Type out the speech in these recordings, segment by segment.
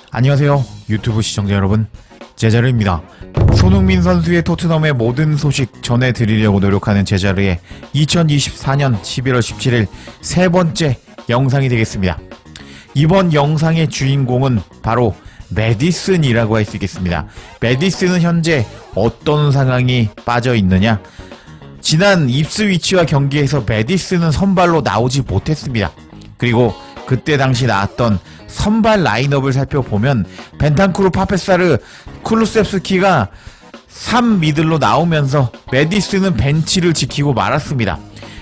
안녕하세요 유튜브 시청자 여러분, 제자르입니다. 손흥민 선수의 토트넘의 모든 소식 전해드리려고 노력하는 제자르의 2024년 11월 17일 세 번째 영상이 되겠습니다. 이번 영상의 주인공은 바로 메디슨이라고 할 수 있겠습니다. 메디슨은 현재 어떤 상황이 빠져 있느냐? 지난 입스위치와 경기에서 메디슨은 선발로 나오지 못했습니다. 그리고 그때 당시 나왔던 선발 라인업을 살펴보면 벤탄쿠르, 파페사르, 쿠루셉스키가 3미들로 나오면서 메디슨은 벤치를 지키고 말았습니다.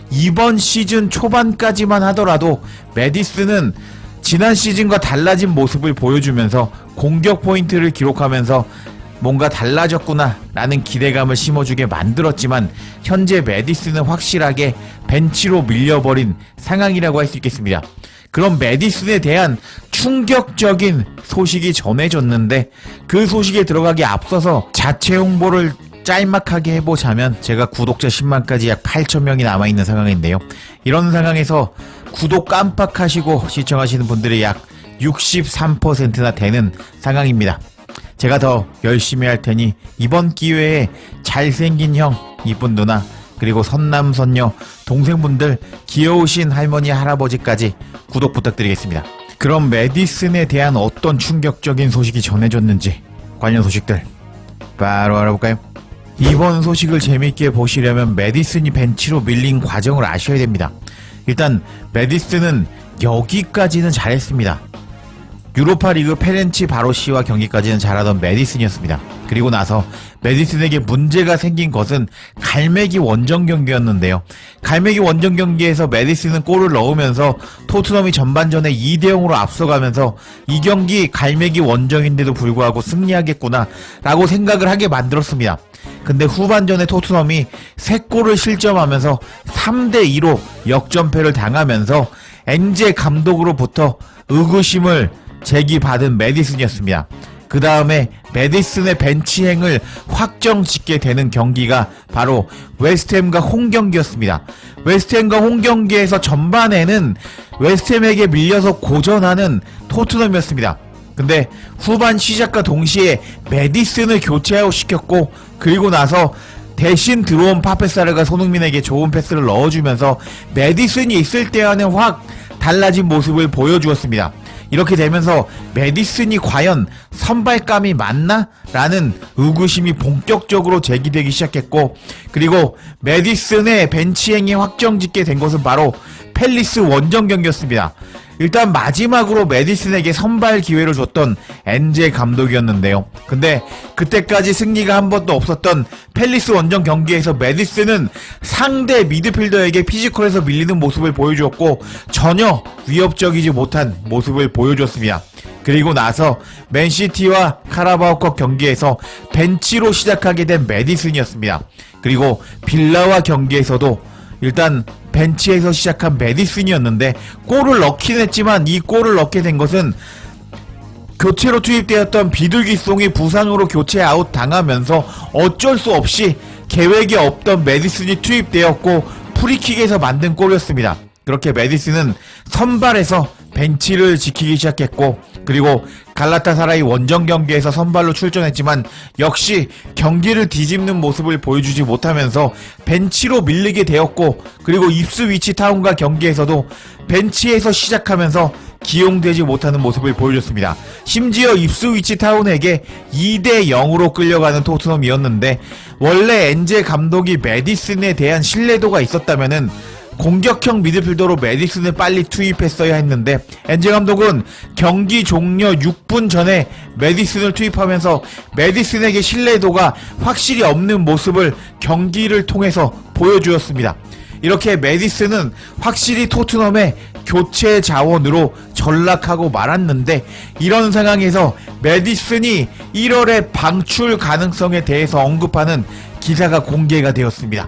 이번 시즌 초반까지만 하더라도 메디슨은 지난 시즌과 달라진 모습을 보여주면서 공격 포인트를 기록하면서 뭔가 달라졌구나 라는 기대감을 심어주게 만들었지만 현재 메디슨은 확실하게 벤치로 밀려버린 상황이라고 할 수 있겠습니다. 그럼 메디슨에 대한 충격적인 소식이 전해졌는데, 그 소식에 들어가기 앞서서 자체 홍보를 짤막하게 해보자면, 제가 구독자 10만까지 약 8,000명이 남아있는 상황인데요, 이런 상황에서 구독 깜빡하시고 시청하시는 분들이 약 63%나 되는 상황입니다. 제가 더 열심히 할 테니 이번 기회에 잘생긴 형, 이쁜 누나, 그리고 선남 선녀, 동생분들, 귀여우신 할머니 할아버지까지 구독 부탁드리겠습니다. 그럼 메디슨에 대한 어떤 충격적인 소식이 전해졌는지 관련 소식들 바로 알아볼까요? 이번 소식을 재밌게 보시려면 메디슨이 벤치로 밀린 과정을 아셔야 됩니다. 일단 메디슨은 여기까지는 잘했습니다. 유로파리그 페렌치 바로시와 경기까지는 잘하던 메디슨이었습니다. 그리고 나서 메디슨에게 문제가 생긴 것은 갈매기 원정 경기였는데요. 갈매기 원정 경기에서 메디슨은 골을 넣으면서 토트넘이 전반전에 2대0으로 앞서가면서 이 경기 갈매기 원정인데도 불구하고 승리하겠구나 라고 생각을 하게 만들었습니다. 근데 후반전에 토트넘이 3골을 실점하면서 3대2로 역전패를 당하면서 엔제 감독으로부터 의구심을 제기받은 메디슨이었습니다. 그 다음에 메디슨의 벤치행을 확정짓게 되는 경기가 바로 웨스트햄과 홈경기였습니다. 웨스트햄과 홈경기에서 전반에는 웨스트햄에게 밀려서 고전하는 토트넘이었습니다. 근데 후반 시작과 동시에 메디슨을 교체시켰고, 그리고 나서 대신 들어온 파페사르가 손흥민에게 좋은 패스를 넣어주면서 메디슨이 있을 때와는 확 달라진 모습을 보여주었습니다. 이렇게 되면서 메디슨이 과연 선발감이 맞나? 라는 의구심이 본격적으로 제기되기 시작했고, 그리고 메디슨의 벤치행이 확정짓게 된 것은 바로 팰리스 원정 경기였습니다. 일단 마지막으로 메디슨에게 선발 기회를 줬던 엔제 감독이었는데요. 근데 그때까지 승리가 한 번도 없었던 팰리스 원정 경기에서 메디슨은 상대 미드필더에게 피지컬에서 밀리는 모습을 보여주었고 전혀 위협적이지 못한 모습을 보여줬습니다. 그리고 나서 맨시티와 카라바오컵 경기에서 벤치로 시작하게 된 메디슨이었습니다. 그리고 빌라와 경기에서도 일단 벤치에서 시작한 메디슨이었는데 골을 넣긴 했지만, 이 골을 넣게 된 것은 교체로 투입되었던 비둘기송이 부상으로 교체 아웃 당하면서 어쩔 수 없이 계획에 없던 메디슨이 투입되었고 프리킥에서 만든 골이었습니다. 그렇게 메디슨은 선발에서 벤치를 지키기 시작했고, 그리고 갈라타사라이 원정 경기에서 선발로 출전했지만 역시 경기를 뒤집는 모습을 보여주지 못하면서 벤치로 밀리게 되었고, 그리고 입스위치 타운과 경기에서도 벤치에서 시작하면서 기용되지 못하는 모습을 보여줬습니다. 심지어 입스위치 타운에게 2대0으로 끌려가는 토트넘이었는데, 원래 엔제 감독이 메디슨에 대한 신뢰도가 있었다면은 공격형 미드필더로 메디슨을 빨리 투입했어야 했는데, 엔제 감독은 경기 종료 6분 전에 메디슨을 투입하면서 메디슨에게 신뢰도가 확실히 없는 모습을 경기를 통해서 보여주었습니다. 이렇게 메디슨은 확실히 토트넘의 교체 자원으로 전락하고 말았는데, 이런 상황에서 메디슨이 1월에 방출 가능성에 대해서 언급하는 기사가 공개가 되었습니다.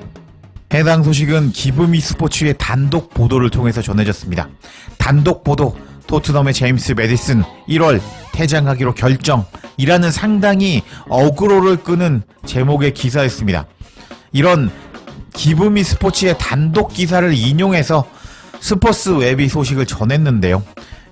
해당 소식은 기브미 스포츠의 단독 보도를 통해서 전해졌습니다. 단독 보도, 토트넘의 제임스 메디슨 1월 퇴장하기로 결정이라는 상당히 어그로를 끄는 제목의 기사였습니다. 이런 기브미 스포츠의 단독 기사를 인용해서 스포츠 웹이 소식을 전했는데요.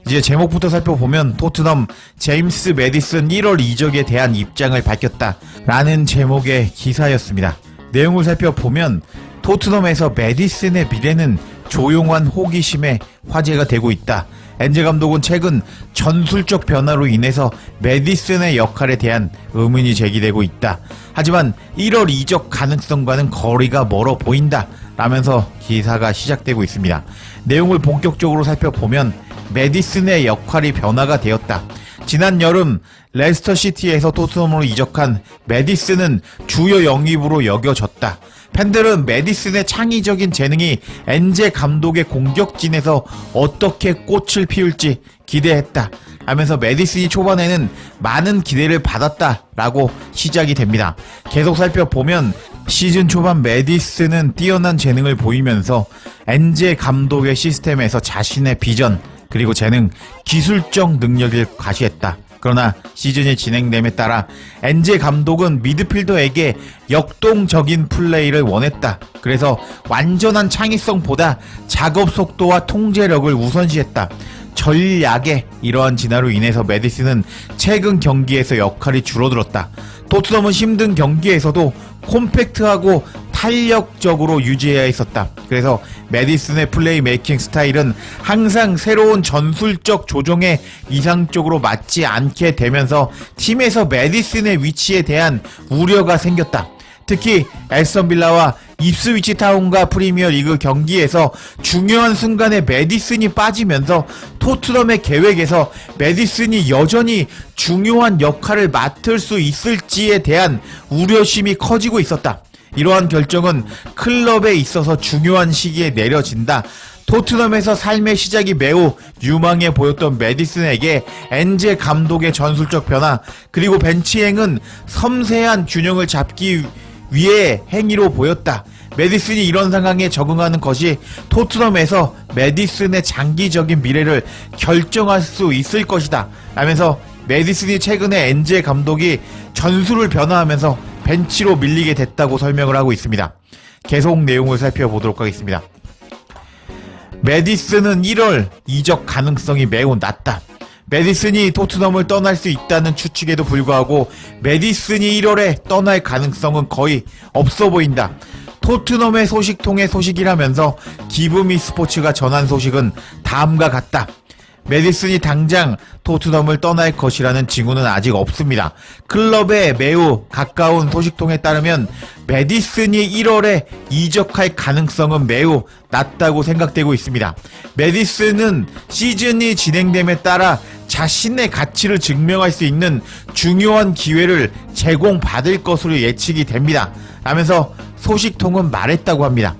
이제 제목부터 살펴보면 토트넘 제임스 매디슨 1월 이적에 대한 입장을 밝혔다 라는 제목의 기사였습니다. 내용을 살펴보면 토트넘에서 매디슨의 미래는 조용한 호기심에 화제가 되고 있다. 엔제 감독은 최근 전술적 변화로 인해서 매디슨의 역할에 대한 의문이 제기되고 있다. 하지만 1월 이적 가능성과는 거리가 멀어 보인다 라면서 기사가 시작되고 있습니다. 내용을 본격적으로 살펴보면 매디슨의 역할이 변화가 되었다. 지난 여름 레스터시티에서 토트넘으로 이적한 매디슨은 주요 영입으로 여겨졌다. 팬들은 매디슨의 창의적인 재능이 엔제 감독의 공격진에서 어떻게 꽃을 피울지 기대했다 하면서 매디슨이 초반에는 많은 기대를 받았다라고 시작이 됩니다. 계속 살펴보면 시즌 초반 매디슨은 뛰어난 재능을 보이면서 엔제 감독의 시스템에서 자신의 비전 그리고 재능, 기술적 능력을 과시했다. 그러나 시즌이 진행됨에 따라 엔제 감독은 미드필더에게 역동적인 플레이를 원했다. 그래서 완전한 창의성보다 작업 속도와 통제력을 우선시했다. 전략의 이러한 진화로 인해서 매디슨은 최근 경기에서 역할이 줄어들었다. 토트넘은 힘든 경기에서도 콤팩트하고 탄력적으로 유지해야 했었다. 그래서 매디슨의 플레이 메이킹 스타일은 항상 새로운 전술적 조정에 이상적으로 맞지 않게 되면서 팀에서 매디슨의 위치에 대한 우려가 생겼다. 특히 에스턴 빌라와 입스위치 타운과 프리미어 리그 경기에서 중요한 순간에 매디슨이 빠지면서 토트넘의 계획에서 매디슨이 여전히 중요한 역할을 맡을 수 있을지에 대한 우려심이 커지고 있었다. 이러한 결정은 클럽에 있어서 중요한 시기에 내려진다. 토트넘에서 삶의 시작이 매우 유망해 보였던 매디슨에게 엔제 감독의 전술적 변화 그리고 벤치행은 섬세한 균형을 잡기 위해 행위로 보였다. 매디슨이 이런 상황에 적응하는 것이 토트넘에서 매디슨의 장기적인 미래를 결정할 수 있을 것이다 라면서 매디슨이 최근에 엔제 감독이 전술을 변화하면서 벤치로 밀리게 됐다고 설명을 하고 있습니다. 계속 내용을 살펴보도록 하겠습니다. 매디슨은 1월 이적 가능성이 매우 낮다. 매디슨이 토트넘을 떠날 수 있다는 추측에도 불구하고 매디슨이 1월에 떠날 가능성은 거의 없어 보인다. 토트넘의 소식통의 소식이라면서 기브미 스포츠가 전한 소식은 다음과 같다. 매디슨이 당장 토트넘을 떠날 것이라는 징후는 아직 없습니다. 클럽에 매우 가까운 소식통에 따르면 매디슨이 1월에 이적할 가능성은 매우 낮다고 생각되고 있습니다. 매디슨은 시즌이 진행됨에 따라 자신의 가치를 증명할 수 있는 중요한 기회를 제공받을 것으로 예측이 됩니다. 라면서 소식통은 말했다고 합니다.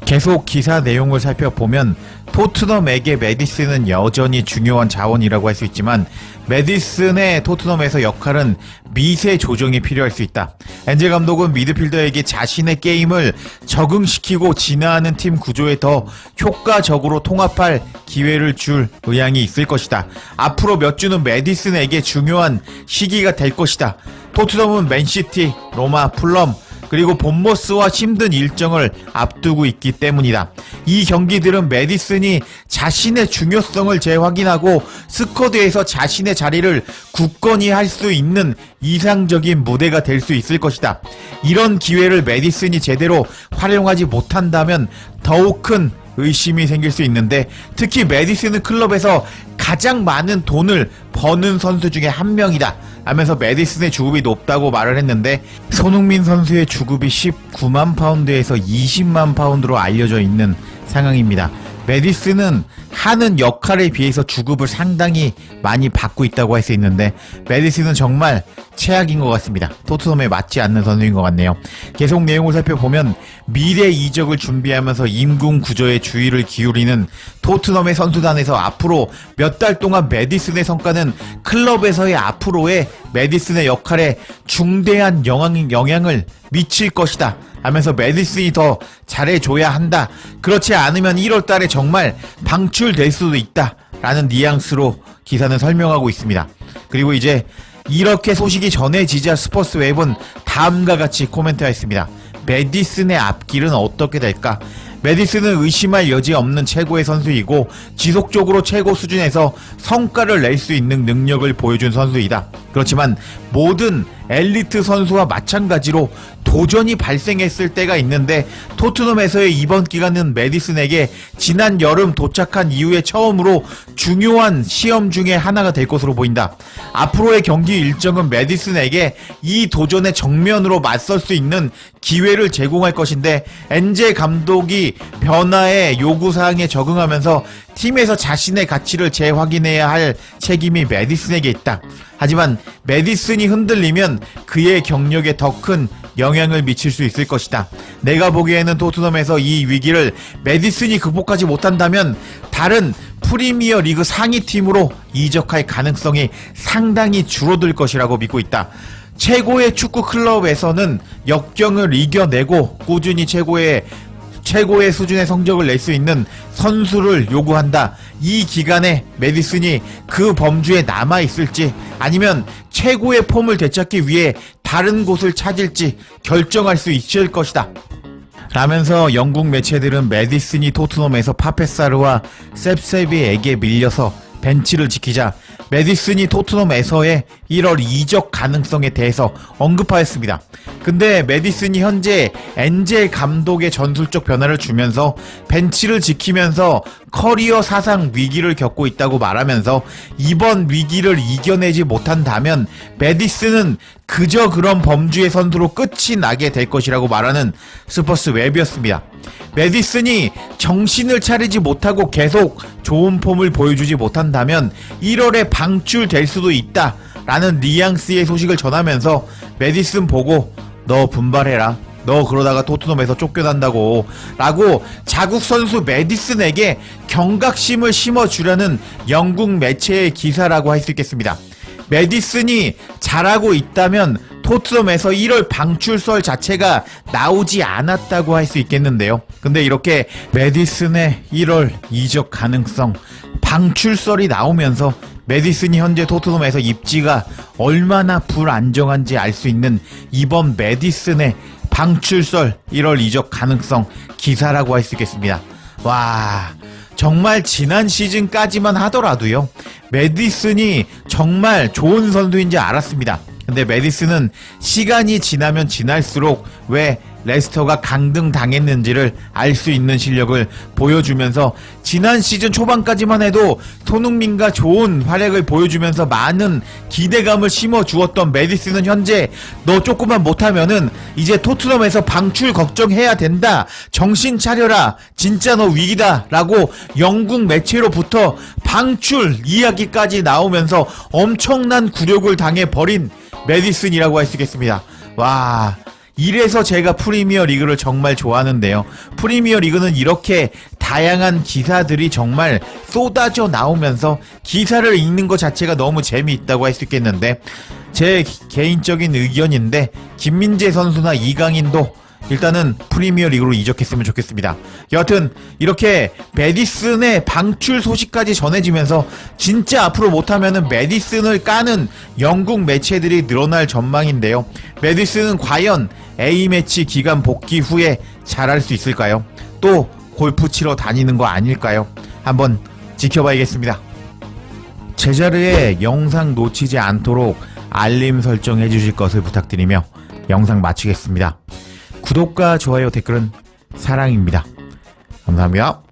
계속 기사 내용을 살펴보면 토트넘에게 매디슨은 여전히 중요한 자원이라고 할 수 있지만 매디슨의 토트넘에서 역할은 미세 조정이 필요할 수 있다. 엔제 감독은 미드필더에게 자신의 게임을 적응시키고 진화하는 팀 구조에 더 효과적으로 통합할 기회를 줄 의향이 있을 것이다. 앞으로 몇 주는 매디슨에게 중요한 시기가 될 것이다. 토트넘은 맨시티, 로마, 풀럼 그리고 본머스와 힘든 일정을 앞두고 있기 때문이다. 이 경기들은 매디슨이 자신의 중요성을 재확인하고 스쿼드에서 자신의 자리를 굳건히 할 수 있는 이상적인 무대가 될 수 있을 것이다. 이런 기회를 매디슨이 제대로 활용하지 못한다면 더욱 큰 의심이 생길 수 있는데 특히 매디슨은 클럽에서 가장 많은 돈을 버는 선수 중에 한 명이다 하면서 매디슨의 주급이 높다고 말을 했는데 손흥민 선수의 주급이 19만 파운드에서 20만 파운드로 알려져 있는 상황입니다. 매디슨은 하는 역할에 비해서 주급을 상당히 많이 받고 있다고 할 수 있는데 매디슨은 정말 최악인 것 같습니다. 토트넘에 맞지 않는 선수인 것 같네요. 계속 내용을 살펴보면 미래 이적을 준비하면서 임금 구조에 주의를 기울이는 토트넘의 선수단에서 앞으로 몇 달 동안 매디슨의 성과는 클럽에서의 앞으로의 매디슨의 역할에 중대한 영향을 미칠 것이다 하면서 매디슨이 더 잘해줘야 한다. 그렇지 않으면 1월달에 정말 방출될 수도 있다 라는 뉘앙스로 기사는 설명하고 있습니다. 그리고 이제 이렇게 소식이 전해지자 스포츠웹은 다음과 같이 코멘트했습니다. 매디슨의 앞길은 어떻게 될까? 메디슨은 의심할 여지 없는 최고의 선수이고 지속적으로 최고 수준에서 성과를 낼 수 있는 능력을 보여준 선수이다. 그렇지만 모든 엘리트 선수와 마찬가지로 도전이 발생했을 때가 있는데 토트넘에서의 이번 기간은 메디슨에게 지난 여름 도착한 이후에 처음으로 중요한 시험 중에 하나가 될 것으로 보인다. 앞으로의 경기 일정은 메디슨에게 이 도전에 정면으로 맞설 수 있는 기회를 제공할 것인데 엔제 감독이 변화의 요구사항에 적응하면서 팀에서 자신의 가치를 재확인해야 할 책임이 메디슨에게 있다. 하지만 메디슨이 흔들리면 그의 경력에 더 큰 영향을 미칠 수 있을 것이다. 내가 보기에는 토트넘에서 이 위기를 메디슨이 극복하지 못한다면 다른 프리미어 리그 상위 팀으로 이적할 가능성이 상당히 줄어들 것이라고 믿고 있다. 최고의 축구 클럽에서는 역경을 이겨내고 꾸준히 최고의 수준의 성적을 낼 수 있는 선수를 요구한다. 이 기간에 메디슨이 그 범주에 남아있을지 아니면 최고의 폼을 되찾기 위해 다른 곳을 찾을지 결정할 수 있을 것이다. 라면서 영국 매체들은 메디슨이 토트넘에서 파페사르와 셉세비에게 밀려서 벤치를 지키자 메디슨이 토트넘에서의 1월 이적 가능성에 대해서 언급하였습니다. 근데 메디슨이 현재 엔젤 감독의 전술적 변화를 주면서 벤치를 지키면서 커리어 사상 위기를 겪고 있다고 말하면서 이번 위기를 이겨내지 못한다면 메디슨은 그저 그런 범주의 선수로 끝이 나게 될 것이라고 말하는 스퍼스 웹이었습니다. 메디슨이 정신을 차리지 못하고 계속 좋은 폼을 보여주지 못한다면 1월에 방출될 수도 있다 라는 뉘앙스의 소식을 전하면서 메디슨 보고 너 분발해라, 너 그러다가 토트넘에서 쫓겨난다고 라고 자국 선수 메디슨에게 경각심을 심어주려는 영국 매체의 기사라고 할 수 있겠습니다. 메디슨이 잘하고 있다면 토트넘에서 1월 방출설 자체가 나오지 않았다고 할 수 있겠는데요. 근데 이렇게 메디슨의 1월 이적 가능성 방출설이 나오면서 메디슨이 현재 토트넘에서 입지가 얼마나 불안정한지 알 수 있는 이번 메디슨의 방출설 1월 이적 가능성 기사라고 할 수 있겠습니다. 와, 정말 지난 시즌까지만 하더라도요, 메디슨이 정말 좋은 선수인지 알았습니다. 근데 메디슨은 시간이 지나면 지날수록 왜 레스터가 강등 당했는지를 알 수 있는 실력을 보여주면서 지난 시즌 초반까지만 해도 손흥민과 좋은 활약을 보여주면서 많은 기대감을 심어주었던 메디슨은 현재 너 조금만 못하면은 이제 토트넘에서 방출 걱정해야 된다, 정신 차려라, 진짜 너 위기다 라고 영국 매체로부터 방출 이야기까지 나오면서 엄청난 굴욕을 당해버린 메디슨이라고 할 수 있겠습니다. 와, 이래서 제가 프리미어 리그를 정말 좋아하는데요. 프리미어 리그는 이렇게 다양한 기사들이 정말 쏟아져 나오면서 기사를 읽는 것 자체가 너무 재미있다고 할 수 있겠는데, 제 개인적인 의견인데 김민재 선수나 이강인도 일단은 프리미어 리그로 이적했으면 좋겠습니다. 여하튼 이렇게 메디슨의 방출 소식까지 전해지면서 진짜 앞으로 못하면은 메디슨을 까는 영국 매체들이 늘어날 전망인데요. 메디슨은 과연 A매치 기간 복귀 후에 잘할 수 있을까요? 또 골프 치러 다니는 거 아닐까요? 한번 지켜봐야겠습니다. 제자리에 영상 놓치지 않도록 알림 설정해 주실 것을 부탁드리며 영상 마치겠습니다. 구독과 좋아요, 댓글은 사랑입니다. 감사합니다.